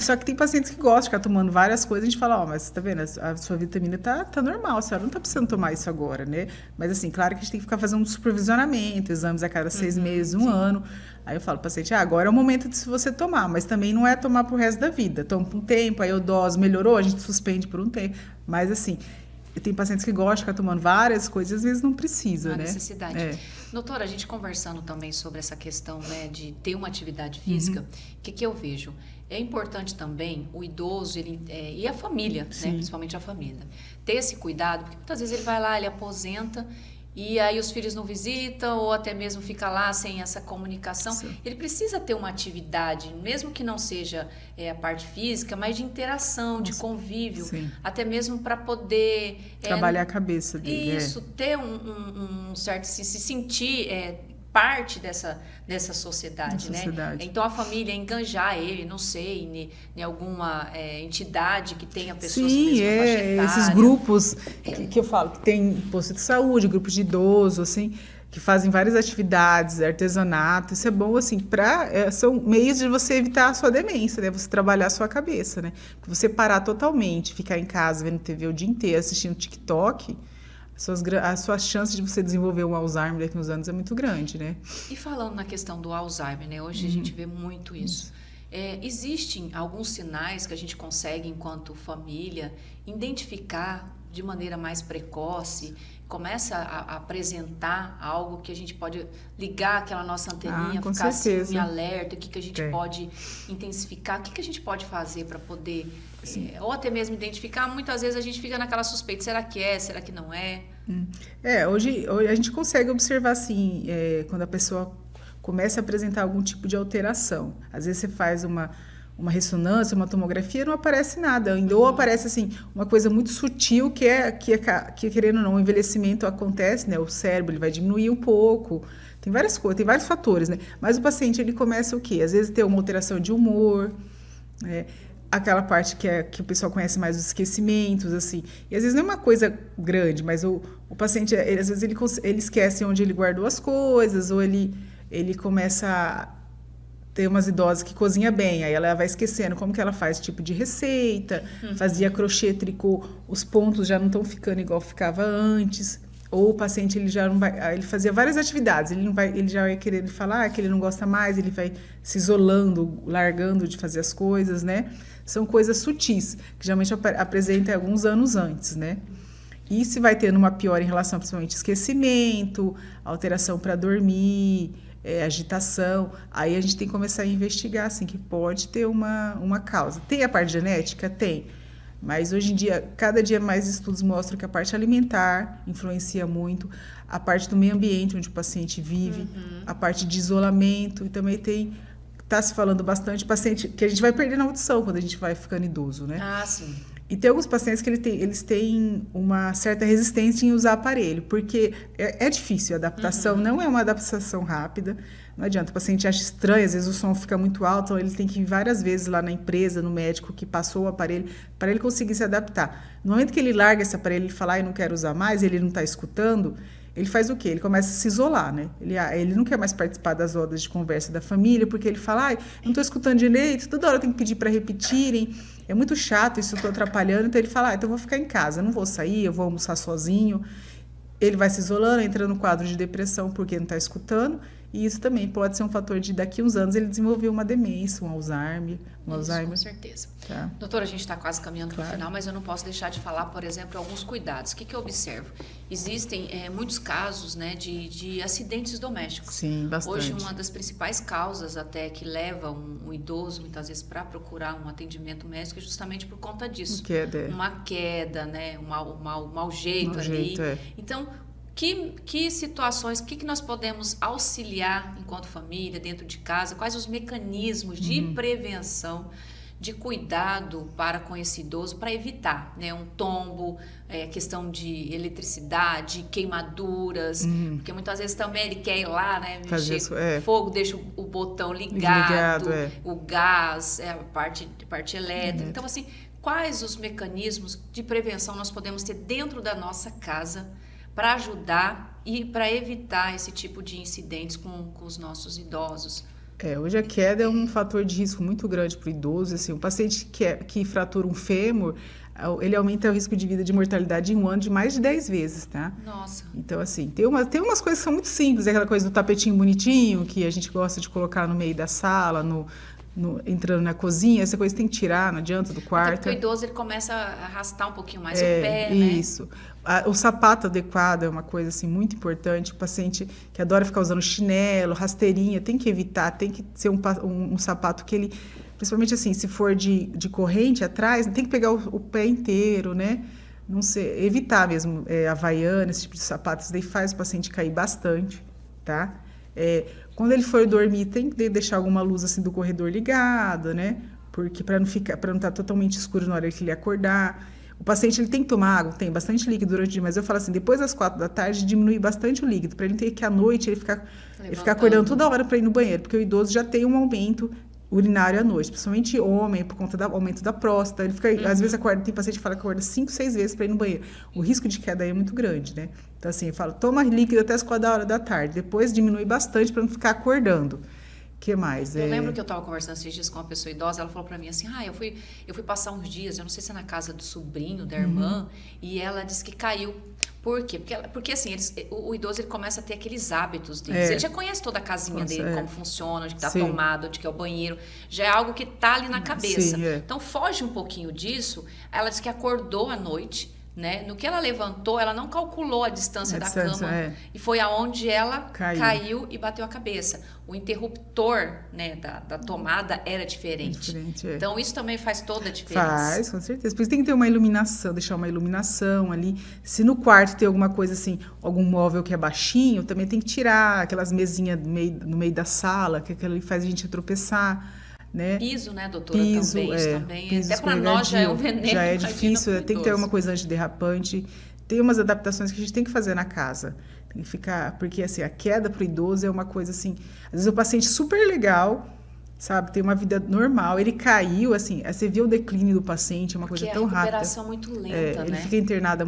Só que tem pacientes que gostam de ficar tomando várias coisas, a gente fala, mas tá vendo, a sua vitamina tá normal, a senhora não tá precisando tomar isso agora, né? Mas assim, claro que a gente tem que ficar fazendo um supervisionamento, exames a cada 6 meses, um ano. Aí eu falo pro paciente, agora é o momento de você tomar, mas também não é tomar pro resto da vida. Toma por um tempo, aí a dose melhorou, a gente suspende por um tempo. Mas assim, tem pacientes que gostam de ficar tomando várias coisas, às vezes não precisa, né? Necessidade. Doutora, a gente conversando também sobre essa questão, né, de ter uma atividade física, o que eu vejo? É importante também o idoso e a família, né, principalmente a família, ter esse cuidado, porque muitas vezes ele vai lá, ele aposenta e aí os filhos não visitam ou até mesmo fica lá sem essa comunicação. Ele precisa ter uma atividade, mesmo que não seja a parte física, mas de interação, de convívio, até mesmo para poder... trabalhar a cabeça dele. Isso, ter um certo... se sentir... parte dessa sociedade, né? Então, a família enganjar ele, não sei, em alguma entidade que tenha pessoas com a mesma faixa etária. Esses grupos que eu falo, que tem posto de saúde, grupos de idosos, assim, que fazem várias atividades, artesanato, isso é bom, assim, são meios de você evitar a sua demência, né? Você trabalhar a sua cabeça, né? Porque você parar totalmente, ficar em casa, vendo TV o dia inteiro, assistindo TikTok... A sua chance de você desenvolver um Alzheimer daqui uns anos é muito grande, né? E falando na questão do Alzheimer, né? Hoje a gente vê muito isso. Existem alguns sinais que a gente consegue, enquanto família, identificar de maneira mais precoce, começa a apresentar algo que a gente pode ligar aquela nossa anteninha, ficar assim em alerta, o que a gente pode intensificar, o que a gente pode fazer para poder, ou até mesmo identificar. Muitas vezes a gente fica naquela suspeita, será que é, será que não é? Hoje a gente consegue observar assim, quando a pessoa começa a apresentar algum tipo de alteração. Às vezes você faz uma ressonância, uma tomografia, não aparece nada. Ou aparece assim, uma coisa muito sutil que querendo ou não, o envelhecimento acontece, né? O cérebro ele vai diminuir um pouco. Tem várias coisas, tem vários fatores, né? Mas o paciente ele começa o quê? Às vezes tem uma alteração de humor, aquela parte que o pessoal conhece mais os esquecimentos, assim. E às vezes não é uma coisa grande, mas o paciente, às vezes ele esquece onde ele guardou as coisas, ou ele começa tem umas idosas que cozinha bem, aí ela vai esquecendo como que ela faz tipo de receita, fazia crochê, tricô, os pontos já não estão ficando igual ficava antes. Ou o paciente ele já não vai, ele fazia várias atividades, ele já vai querer falar que ele não gosta mais, ele vai se isolando, largando de fazer as coisas, né? São coisas sutis, que geralmente apresenta alguns anos antes, né? E se vai tendo uma piora em relação principalmente esquecimento, alteração para dormir, agitação, aí a gente tem que começar a investigar, assim, que pode ter uma causa. Tem a parte genética? Tem. Mas hoje em dia, cada dia mais estudos mostram que a parte alimentar influencia muito, a parte do meio ambiente onde o paciente vive, a parte de isolamento, e também está se falando bastante paciente que a gente vai perdendo a audição quando a gente vai ficando idoso, né? Ah, sim. E tem alguns pacientes que eles têm uma certa resistência em usar aparelho, porque é difícil a adaptação, não é uma adaptação rápida, não adianta, o paciente acha estranho, às vezes o som fica muito alto, então ele tem que ir várias vezes lá na empresa, no médico que passou o aparelho, para ele conseguir se adaptar. No momento que ele larga esse aparelho e fala, eu não quero usar mais, ele não está escutando, ele faz o quê? Ele começa a se isolar, né? Ele não quer mais participar das rodas de conversa da família, porque ele fala, não estou escutando direito, toda hora tem que pedir para repetirem, é muito chato, isso eu estou atrapalhando, então ele fala, então eu vou ficar em casa, eu não vou sair, eu vou almoçar sozinho. Ele vai se isolando, entra no quadro de depressão porque não está escutando, e isso também pode ser um fator de daqui a uns anos ele desenvolver uma demência, um Alzheimer. Com certeza. Tá. Doutora, a gente está quase caminhando para o final, mas eu não posso deixar de falar, por exemplo, alguns cuidados. O que eu observo? Existem muitos casos, né, de acidentes domésticos. Sim, bastante. Hoje, uma das principais causas até que leva um idoso, muitas vezes, para procurar um atendimento médico é justamente por conta disso. Uma queda, né, um mau jeito ali. Então, que situações, o que nós podemos auxiliar enquanto família, dentro de casa? Quais os mecanismos de prevenção, de cuidado para com esse idoso, para evitar, né, um tombo, questão de eletricidade, queimaduras, porque muitas vezes também ele quer ir lá, né, mexer fogo, deixa o botão ligado, o gás, a parte elétrica. Então, assim, quais os mecanismos de prevenção nós podemos ter dentro da nossa casa para ajudar e para evitar esse tipo de incidentes com os nossos idosos? Hoje a queda é um fator de risco muito grande para o idoso. Assim, o paciente que fratura um fêmur, ele aumenta o risco de vida de mortalidade em um ano de mais de 10 vezes, tá? Nossa. Então, assim, tem umas coisas que são muito simples, aquela coisa do tapetinho bonitinho, que a gente gosta de colocar no meio da sala, entrando na cozinha, essa coisa tem que tirar, não adianta, do quarto. Até porque o idoso ele começa a arrastar um pouquinho mais o pé, né? Isso. O sapato adequado é uma coisa assim, muito importante. O paciente que adora ficar usando chinelo, rasteirinha, tem que evitar, tem que ser um sapato que ele, principalmente assim, se for de corrente atrás, tem que pegar o pé inteiro, né? Não sei, evitar mesmo Havaiana, esse tipo de sapatos, daí faz o paciente cair bastante, tá? Quando ele for dormir, tem que deixar alguma luz assim do corredor ligada, né? Porque para não estar totalmente escuro na hora que ele acordar. O paciente ele tem que tomar água, tem bastante líquido durante o dia, mas eu falo assim, depois das 4 da tarde diminui bastante o líquido, para ele ter que à noite ele ficar acordando toda hora para ir no banheiro, porque o idoso já tem um aumento urinário à noite, principalmente homem, por conta do aumento da próstata. Ele fica, às vezes tem paciente que fala que acorda 5, 6 vezes para ir no banheiro. O risco de queda aí é muito grande, né? Então assim, eu falo, toma líquido até as 4 da hora da tarde, depois diminui bastante para não ficar acordando. O que mais? Eu lembro que eu estava conversando esses dias com uma pessoa idosa, ela falou para mim assim, eu fui passar uns dias, eu não sei se é na casa do sobrinho, da irmã, e ela disse que caiu. Por quê? Porque assim, o idoso ele começa a ter aqueles hábitos deles. Ele já conhece toda a casinha dele, como funciona, onde está tomado, onde que é o banheiro. Já é algo que está ali na cabeça. Então, foge um pouquinho disso. Ela disse que acordou à noite, né? No que ela levantou, ela não calculou a distância da cama e foi aonde ela caiu e bateu a cabeça. O interruptor, né, da tomada era diferente. Então, isso também faz toda a diferença. Faz, com certeza. Por isso tem que ter uma iluminação, deixar uma iluminação ali. Se no quarto tem alguma coisa assim, algum móvel que é baixinho, também tem que tirar aquelas mesinhas no meio da sala, que aquilo ali faz a gente tropeçar. Né? Piso, né, doutora? Piso, também. Isso também. Até para nós já é um veneno. Já é difícil, tem que ter uma coisa antiderrapante. Tem umas adaptações que a gente tem que fazer na casa. Tem que ficar, porque assim, a queda para o idoso é uma coisa assim, às vezes o paciente super legal, sabe? Tem uma vida normal. Ele caiu, assim, você vê o declínio do paciente, é uma coisa tão rápida. Porque a recuperação muito lenta, Ele né? fica internado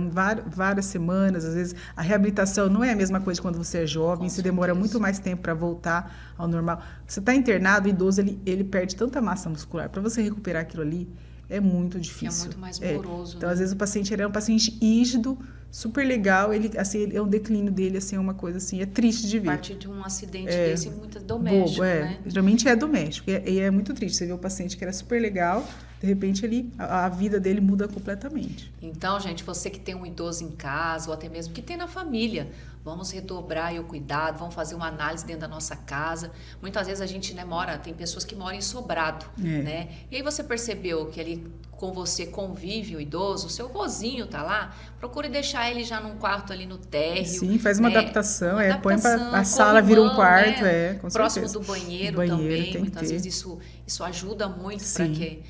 várias semanas, às vezes a reabilitação não é a mesma coisa de quando você é jovem, você demora muito mais tempo para voltar ao normal. Você está internado, o idoso, ele perde tanta massa muscular. Para você recuperar aquilo ali, é muito difícil. É muito mais moroso. Então, né? às vezes, o paciente ele é um paciente rígido, super legal, ele, assim, é um declínio dele, assim, é uma coisa assim, é triste de ver. A partir de um acidente desse, muito doméstico, né? Geralmente é doméstico, e é muito triste. Você vê o paciente que era super legal, de repente a vida dele muda completamente. Então, gente, você que tem um idoso em casa, ou até mesmo que tem na família, vamos redobrar aí o cuidado, vamos fazer uma análise dentro da nossa casa. Muitas vezes a gente, né, tem pessoas que moram em sobrado, né? E aí você percebeu que ali com você convive o idoso, o seu vozinho tá lá, procure deixar ele já num quarto ali no térreo. Sim, faz uma adaptação, põe a com sala, vira um quarto, né? Com próximo certeza. do banheiro Tem também, muitas vezes isso ajuda muito para que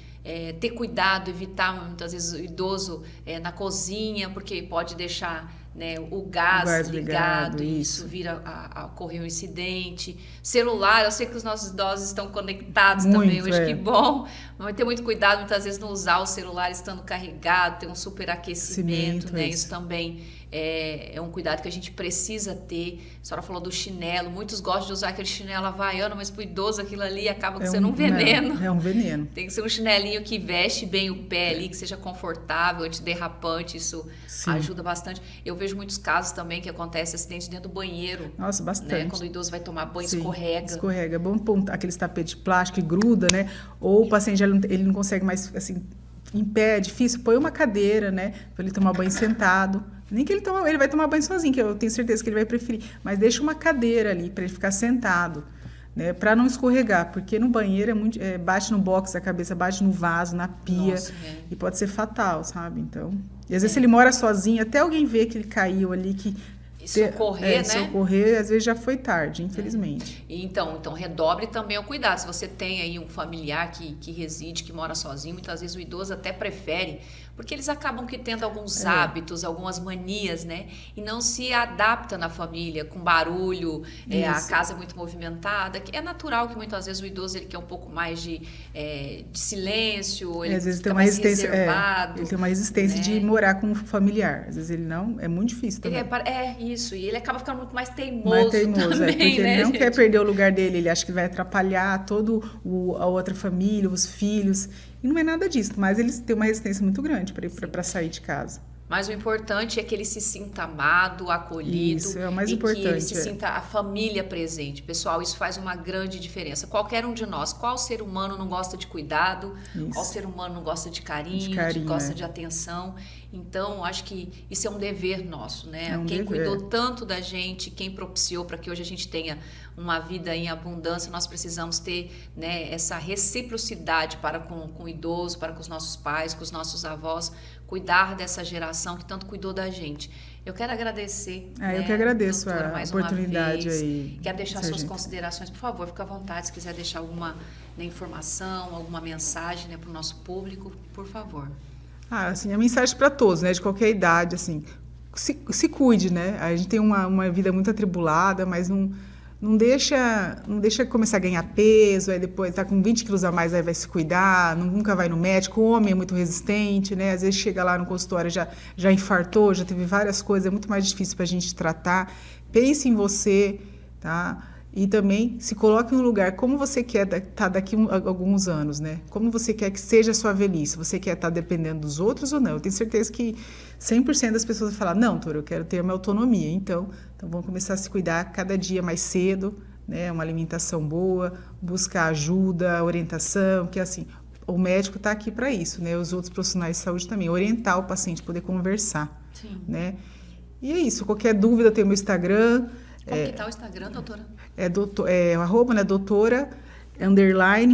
ter cuidado, evitar muitas vezes o idoso na cozinha, porque pode deixar, né, o gás ligado e isso vira a ocorrer um incidente. Celular, eu sei que os nossos idosos estão conectados também hoje, que bom, mas ter muito cuidado muitas vezes não usar o celular estando carregado, ter um superaquecimento, né? Isso também é um cuidado que a gente precisa ter. A senhora falou do chinelo, muitos gostam de usar aquele chinelo havaiano, mas para o idoso aquilo ali acaba sendo um veneno. É um veneno. Tem que ser um chinelinho que veste bem o pé ali, que seja confortável, antiderrapante, isso ajuda bastante. Eu vejo muitos casos também que acontece acidente dentro do banheiro. Nossa, bastante. Né? Quando o idoso vai tomar banho, escorrega. Escorrega. É bom pôr aqueles tapetes de plástico que gruda, né? Ou o paciente ele não consegue mais, assim, em pé, é difícil. Põe uma cadeira, né? Para ele tomar banho sentado. Nem que ele vai tomar banho sozinho, que eu tenho certeza que ele vai preferir. Mas deixa uma cadeira ali para ele ficar sentado, né? Para não escorregar, porque no banheiro bate no box a cabeça, bate no vaso, na pia. Nossa, e pode ser fatal, sabe? Então, e às vezes se ele mora sozinho, até alguém vê que ele caiu ali, que socorrer, né? Socorrer, às vezes já foi tarde, infelizmente. Então redobre também o cuidado. Se você tem aí um familiar que reside, que mora sozinho, muitas vezes o idoso até prefere, porque eles acabam que tendo alguns hábitos, algumas manias, né? E não se adapta na família, com barulho, a casa é muito movimentada. É natural que muitas vezes o idoso ele quer um pouco mais de silêncio, ele às vezes fica tem uma mais resistência, reservado. Ele tem uma resistência, né, de morar com um familiar. Às vezes ele não, é muito difícil também. Isso, e ele acaba ficando muito mais teimoso. Também, porque né, ele não quer perder o lugar dele, ele acha que vai atrapalhar a outra família, os filhos. E não é nada disso, mas eles têm uma resistência muito grande para sair de casa. Mas o importante é que ele se sinta amado, acolhido. Isso é o mais importante. Que ele se sinta a família presente. Pessoal, isso faz uma grande diferença. Qualquer um de nós, qual ser humano não gosta de cuidado? Isso. Qual ser humano não gosta de carinho, gosta de atenção? Então, acho que isso é um dever nosso, né? Quem cuidou tanto da gente, quem propiciou para que hoje a gente tenha uma vida em abundância, nós precisamos ter, né, essa reciprocidade para com o idoso, para com os nossos pais, com os nossos avós, cuidar dessa geração que tanto cuidou da gente. Eu quero agradecer. Eu que agradeço, doutora, a oportunidade aí. Quero deixar suas considerações, por favor, fica à vontade, se quiser deixar alguma, né, informação, alguma mensagem, né, para o nosso público, por favor. Assim, a mensagem para todos, né, de qualquer idade, assim, se cuide, né? A gente tem uma vida muito atribulada, mas não deixa começar a ganhar peso, aí depois tá com 20 quilos a mais, aí vai se cuidar, nunca vai no médico. O homem é muito resistente, né? Às vezes chega lá no consultório, já infartou, já teve várias coisas, é muito mais difícil para a gente tratar. Pense em você, tá? E também se coloque no lugar como você quer estar daqui a alguns anos, né? Como você quer que seja a sua velhice. Você quer estar dependendo dos outros ou não? Eu tenho certeza que 100% das pessoas vão falar, não, doutora, eu quero ter a minha autonomia. Então vamos começar a se cuidar cada dia mais cedo, né? Uma alimentação boa, buscar ajuda, orientação, que assim, o médico está aqui para isso, né? Os outros profissionais de saúde também, orientar o paciente, poder conversar. Sim. Né? E é isso, qualquer dúvida tem o meu Instagram. Como que tá o Instagram, doutora? @ né, doutora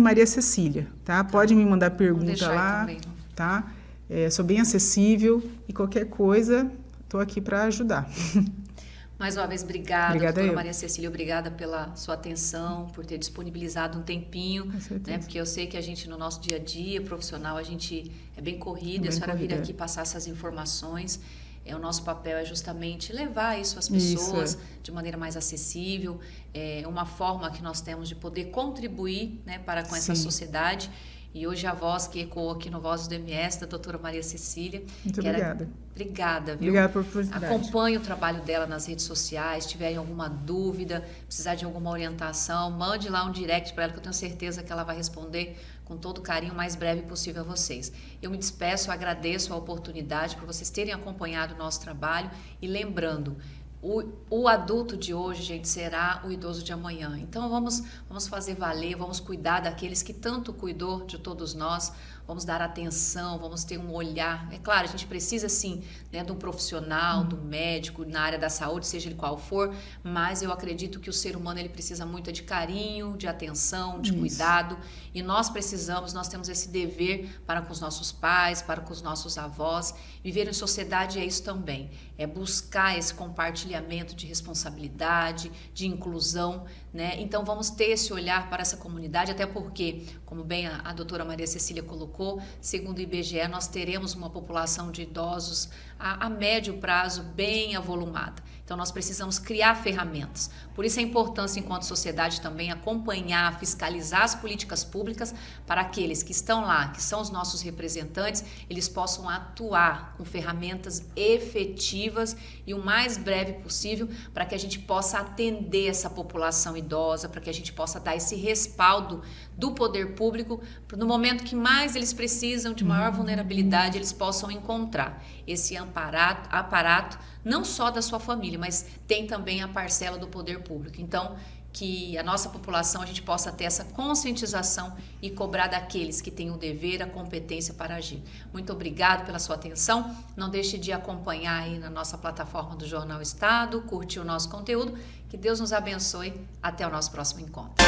_Maria Cecília, tá? Pode me mandar pergunta lá, tá? Sou bem acessível e qualquer coisa, estou aqui para ajudar. Mais uma vez, obrigada doutora Maria Cecília, obrigada pela sua atenção, por ter disponibilizado um tempinho, né? Porque eu sei que a gente, no nosso dia a dia profissional, a gente é bem corrido, a senhora vir aqui passar essas informações. O nosso papel é justamente levar isso às pessoas de maneira mais acessível, uma forma que nós temos de poder contribuir, né, para com essa sociedade. E hoje a voz que ecoou aqui no Vozes do MS, da doutora Maria Cecília. Muito obrigada. Obrigada, viu? Obrigada por oportunidade. Acompanhe o trabalho dela nas redes sociais, se tiver alguma dúvida, precisar de alguma orientação, mande lá um direct para ela, que eu tenho certeza que ela vai responder com todo o carinho o mais breve possível a vocês. Eu me despeço, agradeço a oportunidade por vocês terem acompanhado o nosso trabalho e lembrando, o adulto de hoje, gente, será o idoso de amanhã. Então vamos fazer valer, vamos cuidar daqueles que tanto cuidou de todos nós, vamos dar atenção, vamos ter um olhar. É claro, a gente precisa sim, né, de um profissional, do médico, na área da saúde, seja ele qual for, mas eu acredito que o ser humano ele precisa muito de carinho, de atenção, de cuidado, e nós temos esse dever para com os nossos pais, para com os nossos avós. Viver em sociedade é isso também, é buscar esse compartilhamento de responsabilidade, de inclusão, né? Então vamos ter esse olhar para essa comunidade, até porque, como bem a doutora Maria Cecília colocou, segundo o IBGE, nós teremos uma população de idosos a médio prazo bem avolumada. Então nós precisamos criar ferramentas. Por isso a importância enquanto sociedade também acompanhar, fiscalizar as políticas públicas para aqueles que estão lá, que são os nossos representantes, eles possam atuar com ferramentas efetivas e o mais breve possível para que a gente possa atender essa população idosa, para que a gente possa dar esse respaldo do poder público no momento que mais eles precisam, de maior vulnerabilidade, eles possam encontrar esse aparato não só da sua família, mas tem também a parcela do poder público. Então, que a nossa população, a gente possa ter essa conscientização e cobrar daqueles que têm o dever, a competência para agir. Muito obrigado pela sua atenção. Não deixe de acompanhar aí na nossa plataforma do Jornal Estado, curtir o nosso conteúdo. Que Deus nos abençoe. Até o nosso próximo encontro.